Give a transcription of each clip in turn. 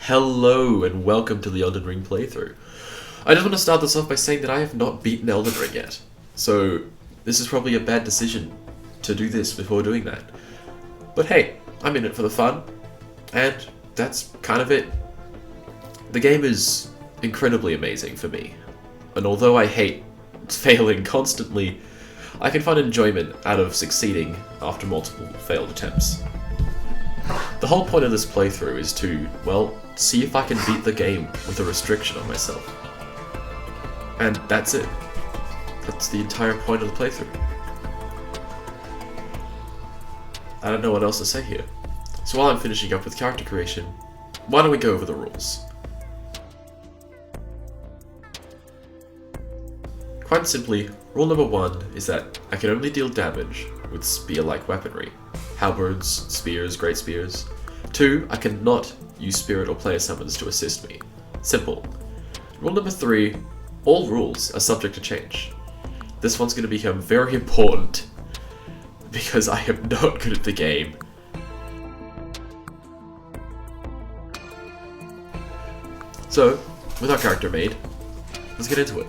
Hello and welcome to the Elden Ring playthrough. I just want to start this off by saying that I have not beaten Elden Ring yet. So this is probably a bad decision to do this before doing that. But hey, I'm in it for the fun, and that's kind of it. The game is incredibly amazing for me, and although I hate failing constantly, I can find enjoyment out of succeeding after multiple failed attempts. The whole point of this playthrough is to, well, see if I can beat the game with a restriction on myself. And that's it. That's the entire point of the playthrough. I don't know what else to say here. So while I'm finishing up with character creation, why don't we go over the rules? Quite simply, rule number 1 is that I can only deal damage with spear-like weaponry. Halberds, spears, great spears. 2, I cannot use spirit or player summons to assist me. Simple. Rule number 3, all rules are subject to change. This one's going to become very important because I am not good at the game. So, with our character made, let's get into it.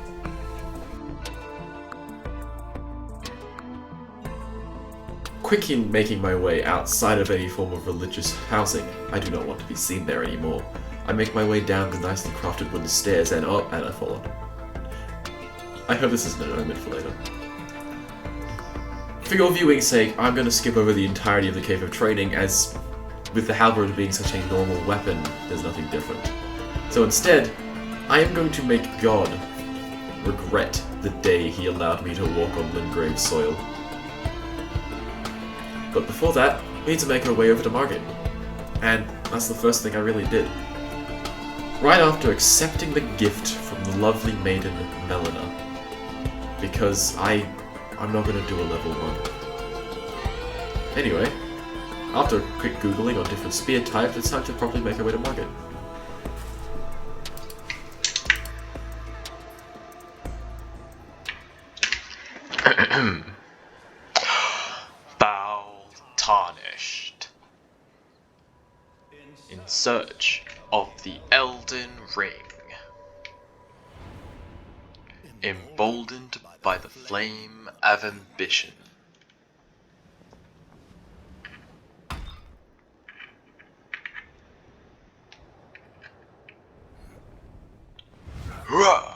Quickly making my way outside of any form of religious housing, I do not want to be seen there anymore. I make my way down the nicely crafted wooden stairs and I fall on. I hope this isn't an omen for later. For your viewing's sake, I'm going to skip over the entirety of the Cave of Training, as with the halberd being such a normal weapon, there's nothing different. So instead, I am going to make God regret the day he allowed me to walk on Limgrave's soil. But before that, we need to make our way over to Margit. And that's the first thing I really did. Right after accepting the gift from the lovely maiden Melina. Because I'm not going to do a level 1. Anyway, after quick googling on different spear types, it's time to properly make our way to Margit. Tarnished. In search of the Elden Ring. Emboldened by the flame of ambition. Hurrah!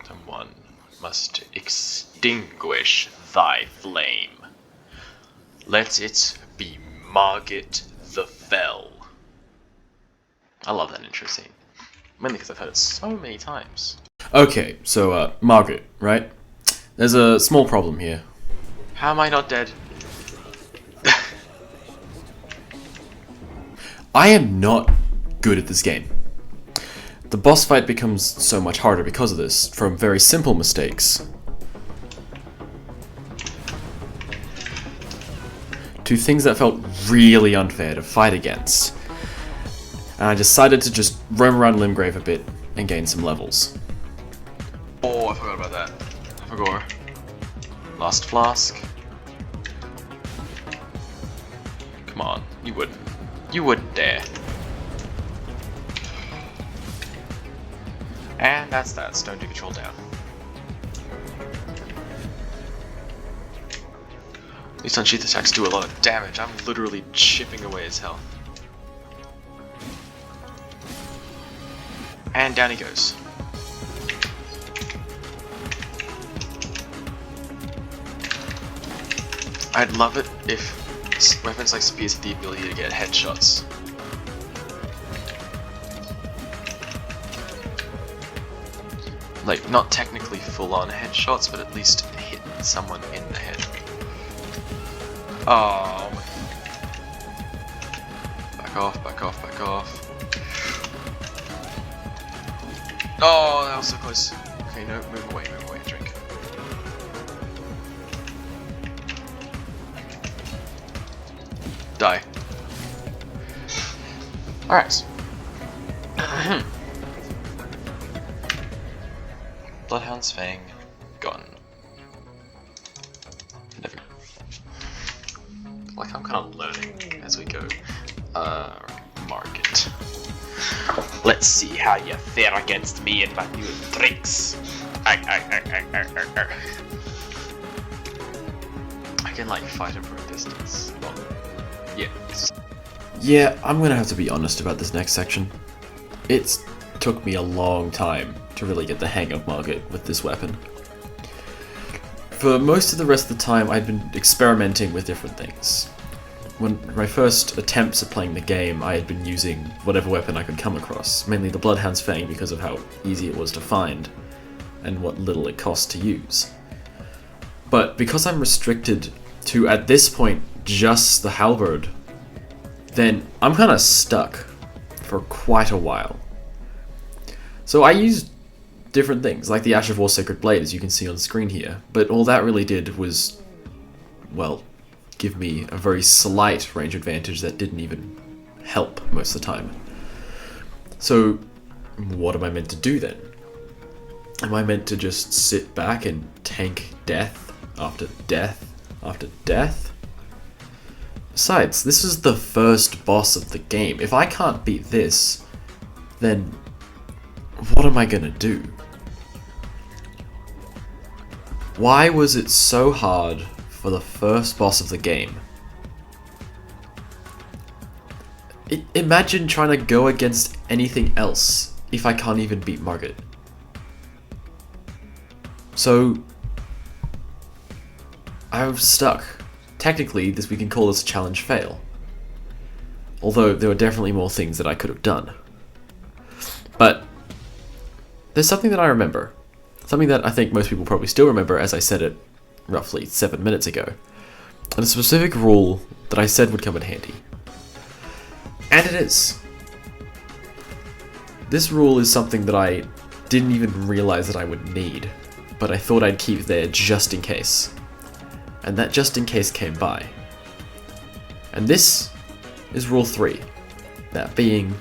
Someone must extinguish thy flame. Let it be Margit the Fell. I love that intro scene. Mainly because I've heard it so many times. Okay, so Margit, right? There's a small problem here. How am I not dead? I am not good at this game. The boss fight becomes so much harder because of this, from very simple mistakes to things that felt really unfair to fight against. And I decided to just roam around Limgrave a bit and gain some levels. Oh, I forgot about that. I forgot. Lost Flask. Come on, you wouldn't. You wouldn't dare. And that's that. Stone to control down. These unsheath attacks do a lot of damage. I'm literally chipping away his health. And down he goes. I'd love it if weapons like spears had the ability to get headshots. Like, not technically full-on headshots, but at least hit someone in the head. Oh. Back off, back off, back off. Oh, that was so close. Okay, no, move away, drink. Die. Alright. Bloodhound's Fang, gone. Never. Like I'm kind of learning as we go. Market. Let's see how you fare against me and my new tricks. I can like fight him from a distance. Well, yeah. Yeah, I'm gonna have to be honest about this next section. It took me a long time to really get the hang of Margit with this weapon. For most of the rest of the time, I'd been experimenting with different things. When my first attempts at playing the game, I had been using whatever weapon I could come across, mainly the Bloodhound's Fang because of how easy it was to find, and what little it cost to use. But because I'm restricted to, at this point, just the halberd, then I'm kinda stuck for quite a while. So I used different things, like the Ash of War Sacred Blade, as you can see on screen here, but all that really did was, well, give me a very slight range advantage that didn't even help most of the time. So, what am I meant to do then? Am I meant to just sit back and tank death after death after death? Besides, this is the first boss of the game. If I can't beat this, then what am I gonna do? Why was it so hard for the first boss of the game? Imagine trying to go against anything else if I can't even beat Margit. So, I was stuck. Technically, we can call this a challenge fail. Although, there were definitely more things that I could have done. But, there's something that I remember. Something that I think most people probably still remember, as I said it roughly 7 minutes ago. And a specific rule that I said would come in handy. And it is. This rule is something that I didn't even realize that I would need, but I thought I'd keep there just in case. And that just in case came by. And this is rule 3. That being,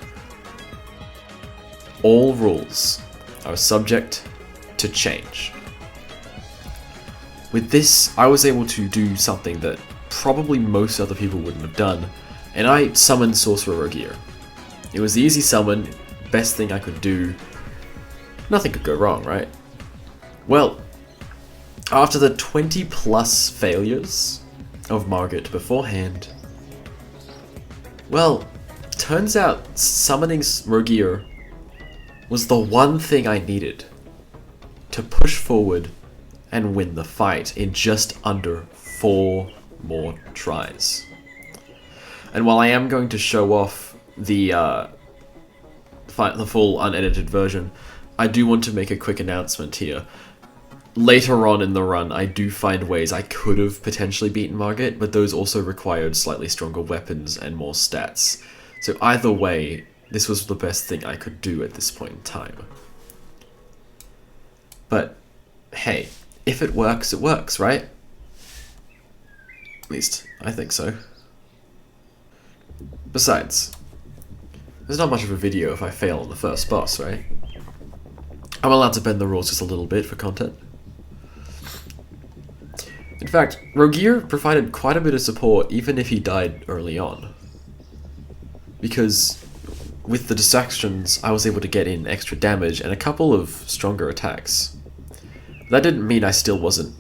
all rules are subject to change. With this, I was able to do something that probably most other people wouldn't have done, and I summoned Sorcerer Rogier. It was the easy summon, best thing I could do. Nothing could go wrong, right? Well, after the 20 plus failures of Margit beforehand, well, turns out summoning Rogier was the one thing I needed to push forward and win the fight in just under 4 more tries. And while I am going to show off the full unedited version, I do want to make a quick announcement here. Later on in the run, I do find ways I could have potentially beaten Margit, but those also required slightly stronger weapons and more stats. So either way, this was the best thing I could do at this point in time. But, hey, if it works, right? At least, I think so. Besides, there's not much of a video if I fail on the first boss, right? I'm allowed to bend the rules just a little bit for content. In fact, Rogier provided quite a bit of support even if he died early on. Because with the distractions, I was able to get in extra damage and a couple of stronger attacks. That didn't mean I still wasn't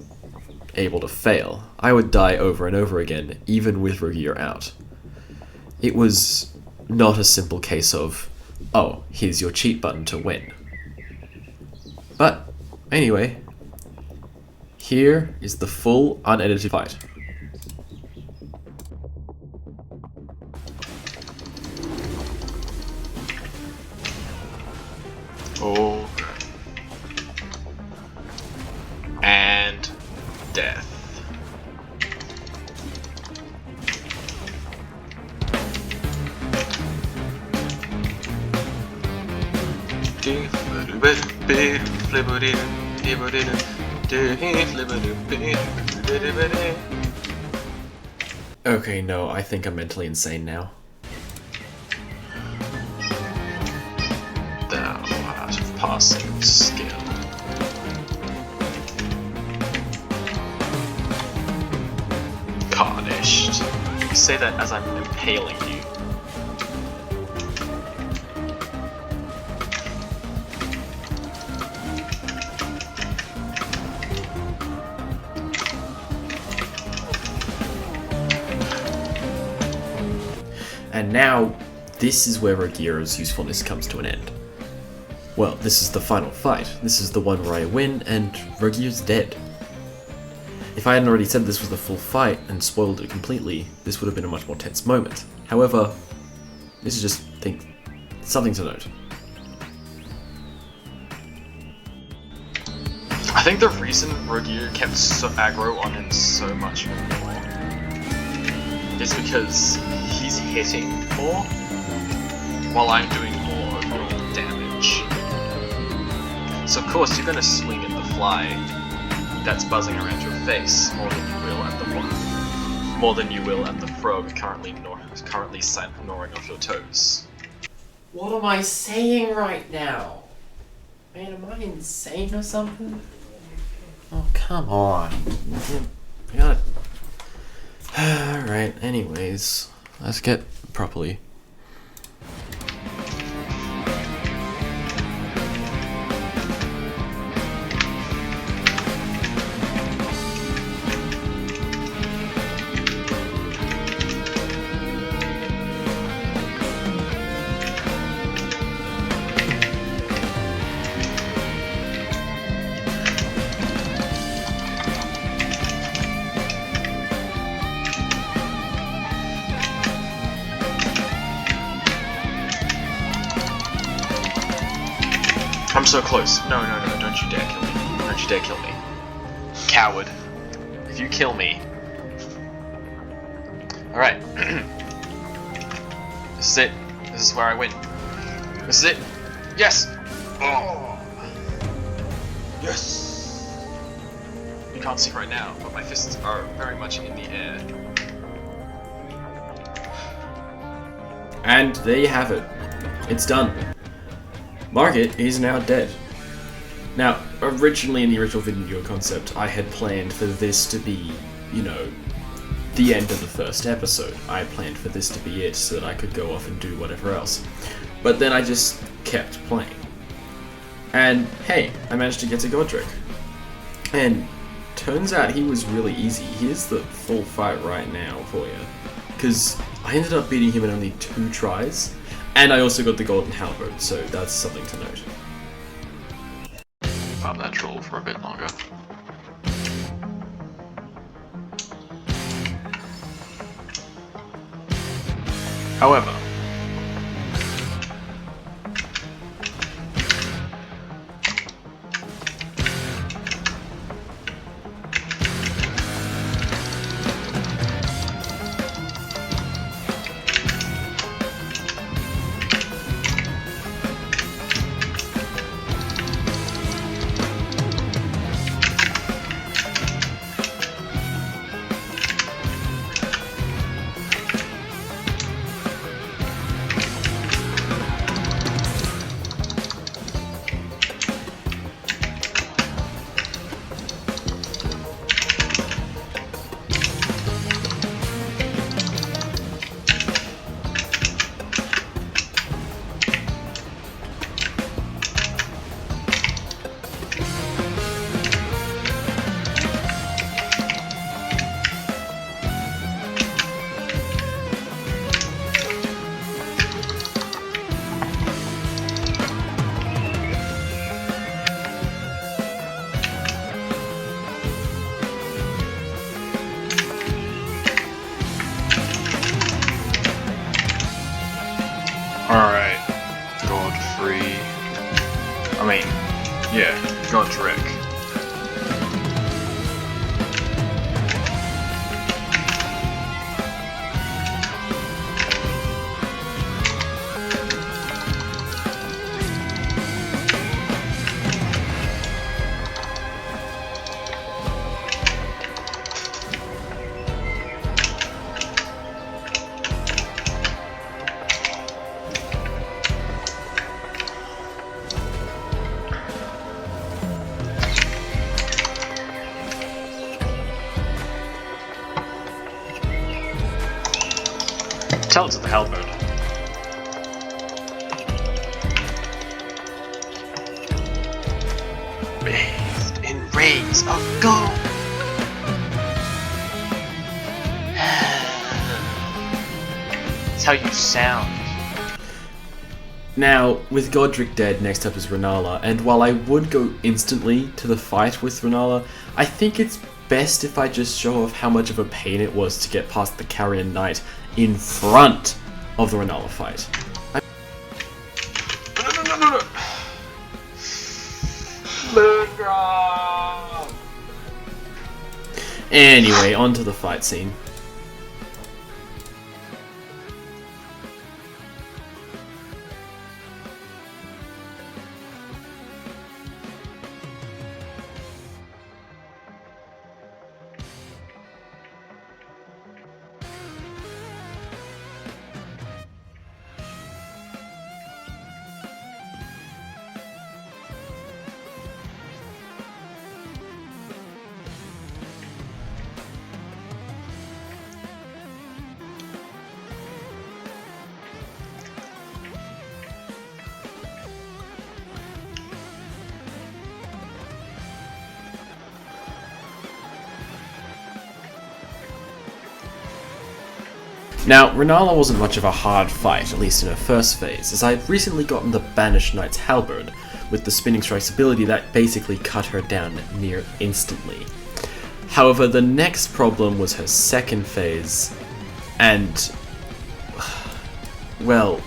able to fail. I would die over and over again, even with Rogier out. It was not a simple case of, oh, here's your cheat button to win. But, anyway, here is the full unedited fight. Oh. And death. Okay, no, I think I'm mentally insane now. Thou art of passing skill. say that as I'm impaling you. And now, this is where Rogier's usefulness comes to an end. Well, this is the final fight. This is the one where I win, and Rogier's dead. If I hadn't already said this was the full fight and spoiled it completely, this would have been a much more tense moment. However, this is just something to note. I think the reason Rogier kept so aggro on him so much more is because he's hitting more while I'm doing more overall damage. So of course you're gonna swing at the fly that's buzzing around your face more than you will at the frog currently gnawing off your toes. What am I saying right now? Man, am I insane or something? Oh, come on. I gotta... Alright, anyways. Let's get properly... I'm so close. No, don't you dare kill me. Don't you dare kill me. Coward. If you kill me... Alright. This is it. This is where I win. This is it. Yes! Oh! Yes! You can't see right now, but my fists are very much in the air. And there you have it. It's done. Margit is now dead. Now, originally in the original video concept, I had planned for this to be, you know, the end of the first episode. I planned for this to be it so that I could go off and do whatever else. But then I just kept playing. And hey, I managed to get to Godric. And turns out he was really easy. Here's the full fight right now for you. Because I ended up beating him in only 2 tries. And I also got the golden halberd, so that's something to note. Pop that troll for a bit longer. However, alright, Godfrey. Godric. Tell it to the halberd. Bathed in rays of gold. That's how you sound. Now, with Godric dead, next up is Renala, and while I would go instantly to the fight with Renala, I think it's best if I just show off how much of a pain it was to get past the Carrion Knight in front of the Renala fight. Anyway, on to the fight scene. Now, Renala wasn't much of a hard fight, at least in her first phase, as I'd recently gotten the Banished Knight's Halberd, with the Spinning Strike's ability that basically cut her down near instantly. However, the next problem was her second phase, and, well,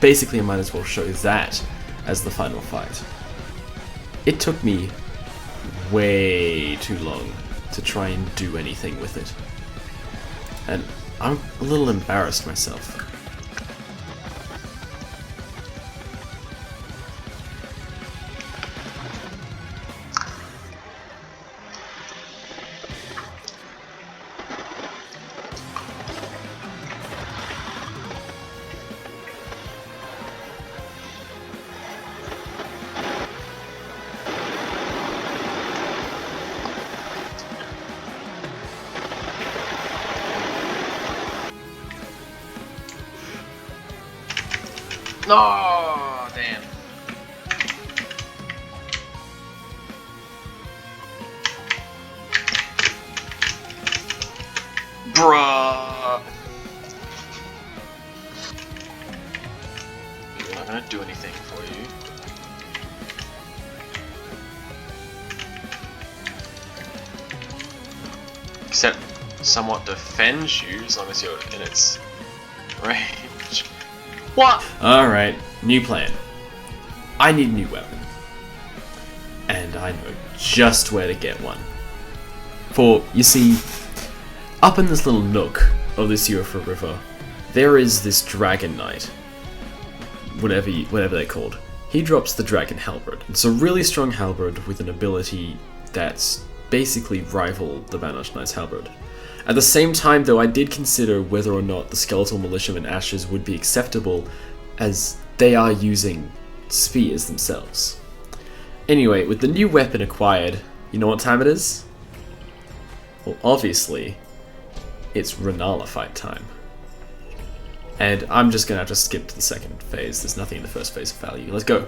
basically I might as well show that as the final fight. It took me way too long to try and do anything with it, and I'm a little embarrassed myself. No, damn. Bruh. You're not gonna do anything for you. Except somewhat defends you as long as you're in its range. What? Alright, new plan. I need a new weapon. And I know just where to get one. For, you see, up in this little nook of this Yufa River, there is this Dragon Knight. Whatever they're called. He drops the Dragon Halberd. It's a really strong halberd with an ability that's basically rival the Banished Knight's Halberd. At the same time, though, I did consider whether or not the Skeletal Militiaman Ashes would be acceptable, as they are using spheres themselves. Anyway, with the new weapon acquired, you know what time it is? Well, obviously, it's Renala fight time. And I'm just gonna have to skip to the second phase. There's nothing in the first phase of value. Let's go.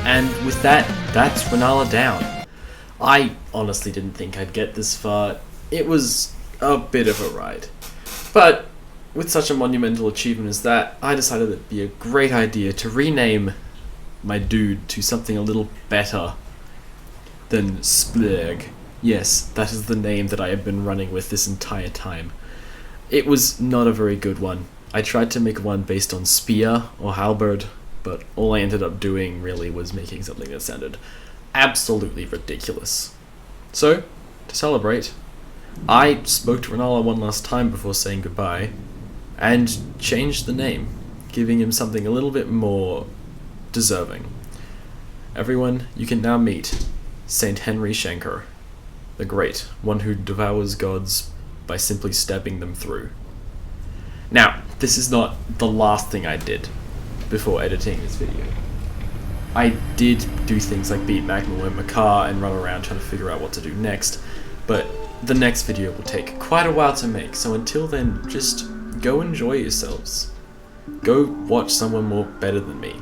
And with that, that's Renala down. I honestly didn't think I'd get this far. It was a bit of a ride. But with such a monumental achievement as that, I decided it'd be a great idea to rename my dude to something a little better than Splurg. Yes, that is the name that I have been running with this entire time. It was not a very good one. I tried to make one based on spear or halberd, but all I ended up doing really was making something that sounded absolutely ridiculous. So, to celebrate, I spoke to Renala one last time before saying goodbye, and changed the name, giving him something a little bit more deserving. Everyone, you can now meet Saint Henry Shanker, the Great, one who devours gods by simply stabbing them through. Now, this is not the last thing I did before editing this video. I did do things like beat Magma and Makar and run around trying to figure out what to do next, but the next video will take quite a while to make, so until then, just go enjoy yourselves. Go watch someone more better than me.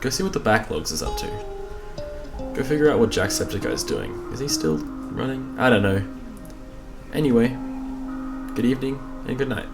Go see what the Backlogs is up to. Go figure out what Jacksepticeye's doing. Is he still running? I don't know. Anyway, good evening and good night.